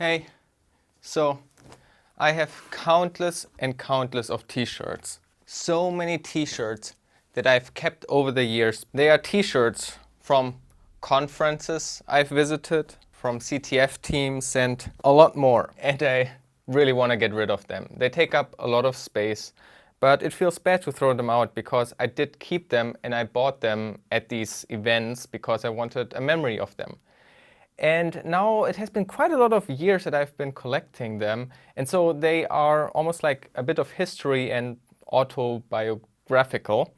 Hey, so I have countless and countless of t-shirts. So many t-shirts that I've kept over the years. They are t-shirts from conferences I've visited, from CTF teams and a lot more. And I really want to get rid of them. They take up a lot of space, but it feels bad to throw them out because I did keep them and I bought them at these events because I wanted a memory of them. And now it has been quite a lot of years that I've been collecting them. And so they are almost like a bit of history and autobiographical.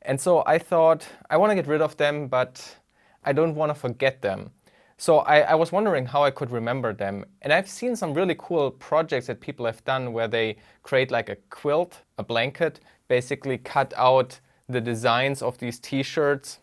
And so I thought, I want to get rid of them, but I don't want to forget them. So I was wondering how I could remember them. And I've seen some really cool projects that people have done where they create like a quilt, a blanket, basically cut out the designs of these t-shirts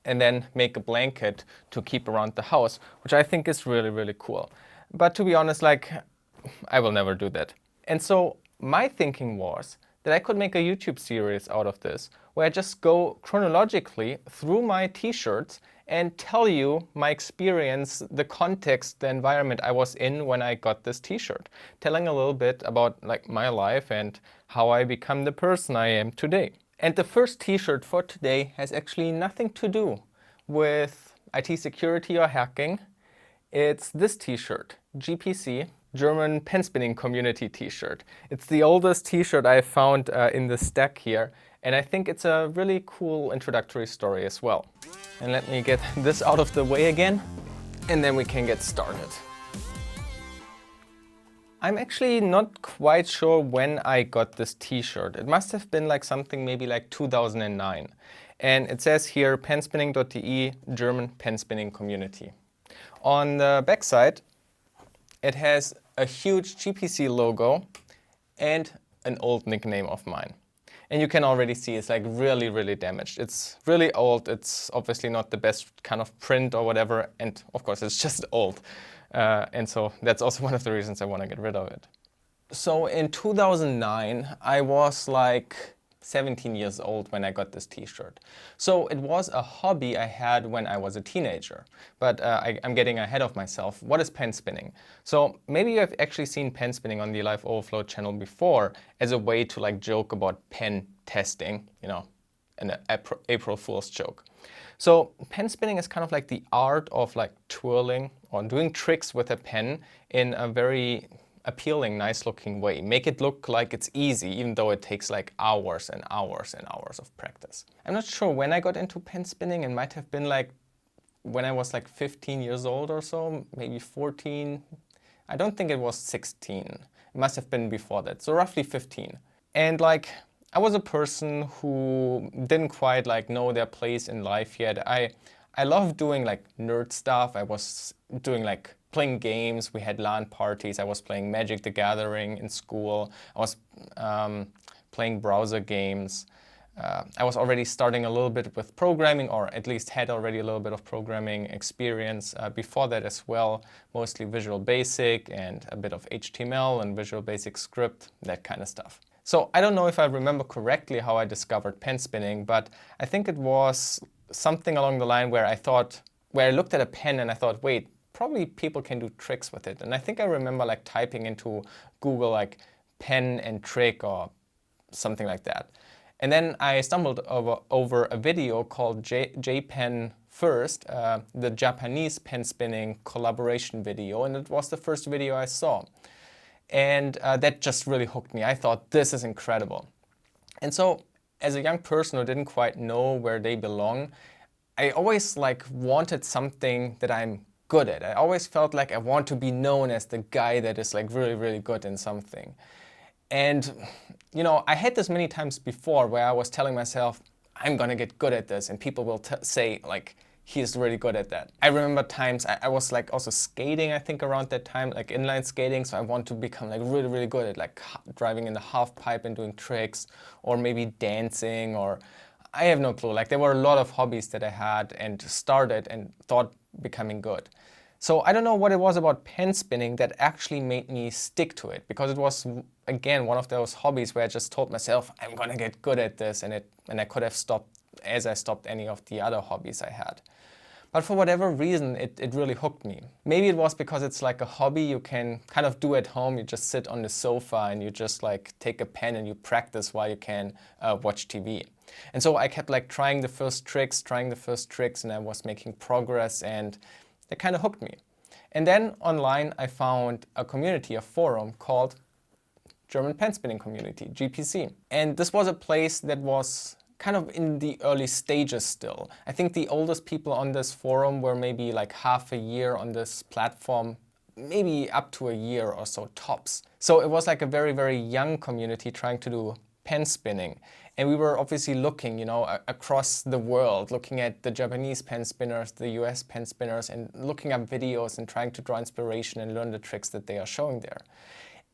and then make a blanket to keep around the house, which I think is really, really cool. But to be honest, I will never do that. And so my thinking was that I could make a YouTube series out of this, where I just go chronologically through my t-shirts and tell you my experience, the context, the environment I was in when I got this t-shirt, telling a little bit about my life and how I become the person I am today. And the first t-shirt for today has actually nothing to do with IT security or hacking. It's this t-shirt, GPC, German PenSpinning community t-shirt. It's the oldest t-shirt I found in the stack here, and I think it's a really cool introductory story as well. And let me get this out of the way again, and then we can get started. I'm actually not quite sure when I got this t-shirt. It must have been something maybe 2009. And it says here, penspinning.de, German PenSpinning community. On the backside, it has a huge GPC logo and an old nickname of mine. And you can already see it's really, really damaged. It's really old. It's obviously not the best kind of print or whatever. And of course, it's just old. And so that's also one of the reasons I want to get rid of it. So in 2009, I was 17 years old when I got this t-shirt. So it was a hobby I had when I was a teenager. But I'm getting ahead of myself. What is pen spinning? So maybe you have actually seen pen spinning on the LiveOverflow channel before as a way to joke about pen testing, an April Fool's joke. So pen spinning is kind of the art of twirling or doing tricks with a pen in a very appealing, nice looking way. Make it look like it's easy, even though it takes hours and hours and hours of practice. I'm not sure when I got into pen spinning. It might have been when I was 15 years old or so, maybe 14. I don't think it was 16. It must have been before that, so roughly 15. And I was a person who didn't quite know their place in life yet. I love doing nerd stuff. I was doing playing games. We had LAN parties. I was playing Magic the Gathering in school. I was playing browser games. I was already starting a little bit with programming, or at least had already a little bit of programming experience before that as well, mostly Visual Basic and a bit of HTML and Visual Basic script, that kind of stuff. So I don't know if I remember correctly how I discovered pen spinning, but I think it was something along the line where I looked at a pen and I thought, wait, probably people can do tricks with it. And I think I remember typing into Google pen and trick or something like that. And then I stumbled over a video called J-Pen First, the Japanese pen spinning collaboration video, and it was the first video I saw. And that just really hooked me. I thought, this is incredible. And so as a young person who didn't quite know where they belong, I always wanted something that I'm good at. I always felt I want to be known as the guy that is really, really good in something. And I had this many times before where I was telling myself, I'm gonna get good at this, and people will say he's really good at that. I remember times I was also skating, I think around that time, inline skating, so I want to become really, really good at driving in the half pipe and doing tricks, or maybe dancing, or I have no clue. There were a lot of hobbies that I had and started and thought becoming good. So I don't know what it was about pen spinning that actually made me stick to it, because it was, again, one of those hobbies where I just told myself, I'm gonna get good at this, and I could have stopped as I stopped any of the other hobbies I had. But for whatever reason, it really hooked me. Maybe it was because it's like a hobby you can kind of do at home. You just sit on the sofa and you just like take a pen and you practice while you can watch TV. And so I kept like trying the first tricks, and I was making progress, and it kind of hooked me. And then online, I found a community, a forum called German PenSpinning Community, GPC. And this was a place that was kind of in the early stages still. I think the oldest people on this forum were maybe like half a year on this platform, maybe up to a year or so tops. So it was like a very, very young community trying to do pen spinning. And we were obviously looking, across the world, looking at the Japanese pen spinners, the US pen spinners, and looking up videos and trying to draw inspiration and learn the tricks that they are showing there.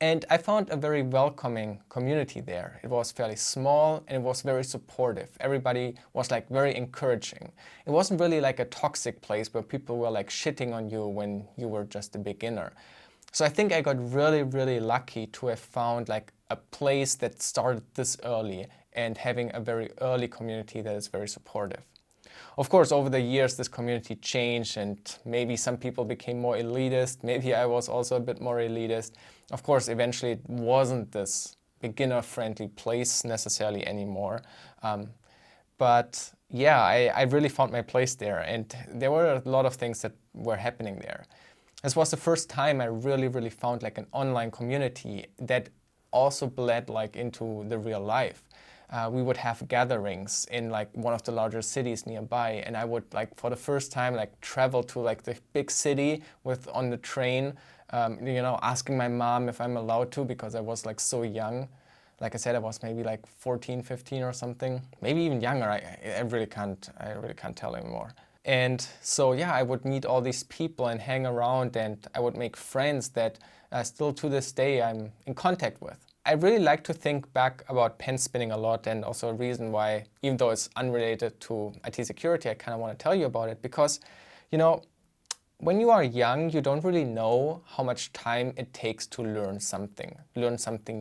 And I found a very welcoming community there. It was fairly small and it was very supportive. Everybody was like very encouraging. It wasn't really like a toxic place where people were like shitting on you when you were just a beginner. So I think I got really, really lucky to have found like a place that started this early and having a very early community that is very supportive. Of course, over the years, this community changed and maybe some people became more elitist. Maybe I was also a bit more elitist. Of course, eventually it wasn't this beginner-friendly place necessarily anymore. But yeah, I really found my place there, and there were a lot of things that were happening there. This was the first time I really, really found like an online community that also bled like into the real life. We would have gatherings in like one of the larger cities nearby, and I would like for the first time like travel to like the big city on the train, asking my mom if I'm allowed to, because I was like so young. Like I said, I was maybe like 14, 15 or something, maybe even younger. I really can't tell anymore. And so yeah, I would meet all these people and hang around, and I would make friends that still to this day I'm in contact with. I really like to think back about pen spinning a lot, and also a reason why, even though it's unrelated to IT security, I kind of want to tell you about it, because, when you are young, you don't really know how much time it takes to learn something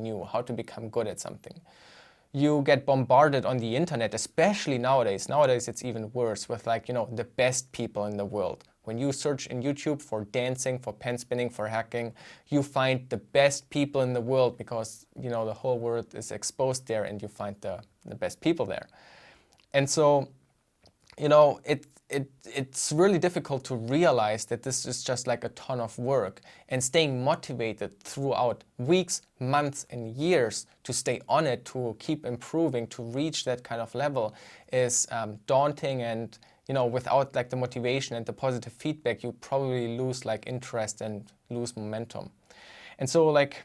new, how to become good at something. You get bombarded on the internet, especially nowadays. Nowadays, it's even worse with like, the best people in the world. When you search in YouTube for dancing, for pen spinning, for hacking, you find the best people in the world because, the whole world is exposed there, and you find the best people there. And so, it's really difficult to realize that this is just like a ton of work, and staying motivated throughout weeks, months, and years to stay on it, to keep improving, to reach that kind of level is daunting. And without like the motivation and the positive feedback, you probably lose like interest and lose momentum. And so like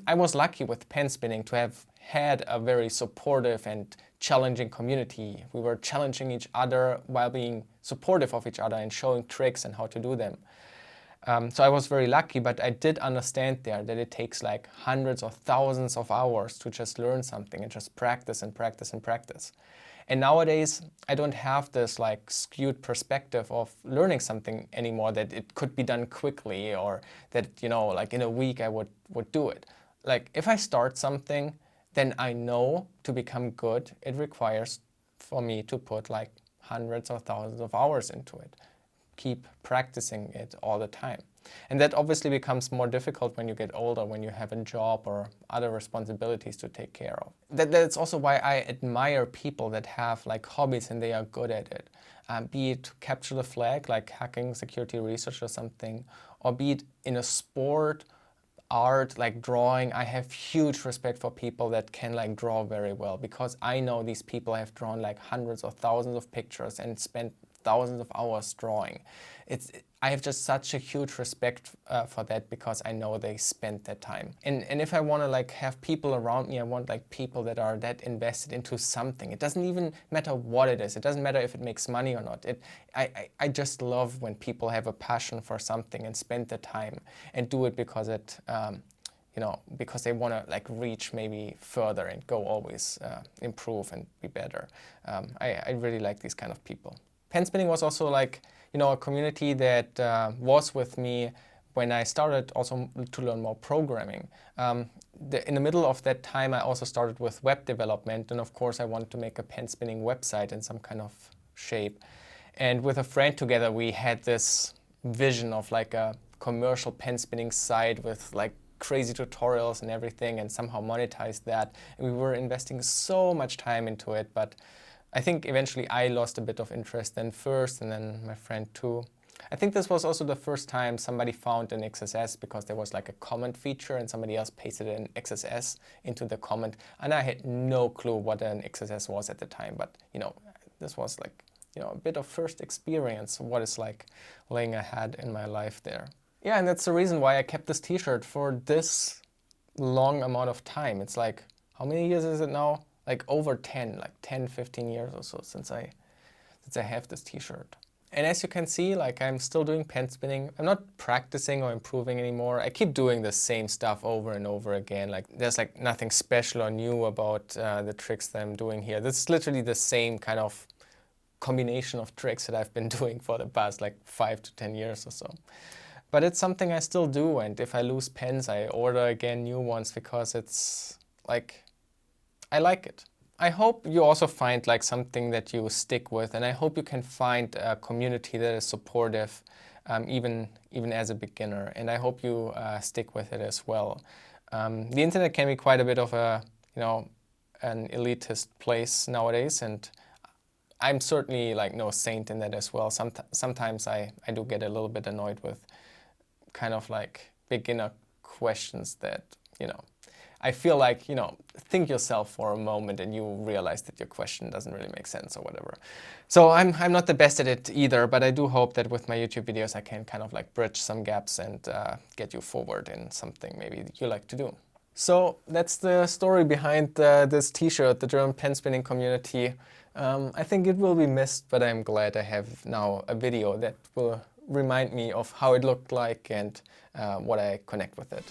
I was lucky with pen spinning to have had a very supportive and challenging community. We were challenging each other while being supportive of each other and showing tricks and how to do them. So I was very lucky, but I did understand there that it takes like hundreds or thousands of hours to just learn something and just practice and practice and practice. And nowadays, I don't have this like skewed perspective of learning something anymore, that it could be done quickly, or that, like in a week I would do it. Like if I start something, then I know to become good, it requires for me to put like hundreds or thousands of hours into it. Keep practicing it all the time. And that obviously becomes more difficult when you get older, when you have a job or other responsibilities to take care of. That's also why I admire people that have like hobbies and they are good at it. Be it to capture the flag, like hacking, security research or something, or be it in a sport, art, like drawing. I have huge respect for people that can like draw very well, because I know these people have drawn like hundreds or thousands of pictures and spent thousands of hours drawing. I have just such a huge respect for that, because I know they spent that time. And if I want to like have people around me, I want like people that are that invested into something. It doesn't even matter what it is. It doesn't matter if it makes money or not. I just love when people have a passion for something and spend the time and do it because because they want to like reach maybe further and go always improve and be better. I really like these kind of people. Pen spinning was also like, a community that was with me when I started also to learn more programming. In the middle of that time, I also started with web development, and of course I wanted to make a pen spinning website in some kind of shape. And with a friend together, we had this vision of like a commercial pen spinning site with like crazy tutorials and everything, and somehow monetize that. And we were investing so much time into it, but I think eventually I lost a bit of interest then first, and then my friend too. I think this was also the first time somebody found an XSS, because there was like a comment feature and somebody else pasted an XSS into the comment, and I had no clue what an XSS was at the time. But you know, this was like, you know, a bit of first experience of what it's like laying ahead in my life there. Yeah, and that's the reason why I kept this t-shirt for this long amount of time. It's like, how many years is it now? Like over 10, like 10, 15 years or so since I have this t-shirt. And as you can see, like, I'm still doing pen spinning. I'm not practicing or improving anymore. I keep doing the same stuff over and over again. Like, there's like nothing special or new about the tricks that I'm doing here. This is literally the same kind of combination of tricks that I've been doing for the past like 5 to 10 years or so. But it's something I still do, and if I lose pens, I order again new ones, because it's like, I like it. I hope you also find like something that you stick with, and I hope you can find a community that is supportive, even as a beginner, and I hope you stick with it as well. The internet can be quite a bit of a, you know, an elitist place nowadays, and I'm certainly like no saint in that as well. Sometimes I do get a little bit annoyed with kind of like beginner questions that, you know, I feel like, you know, think yourself for a moment and you realize that your question doesn't really make sense or whatever. So I'm not the best at it either, but I do hope that with my YouTube videos I can kind of like bridge some gaps and get you forward in something maybe you like to do. So that's the story behind this t-shirt, the German pen spinning community. I think it will be missed, but I'm glad I have now a video that will remind me of how it looked like and what I connect with it.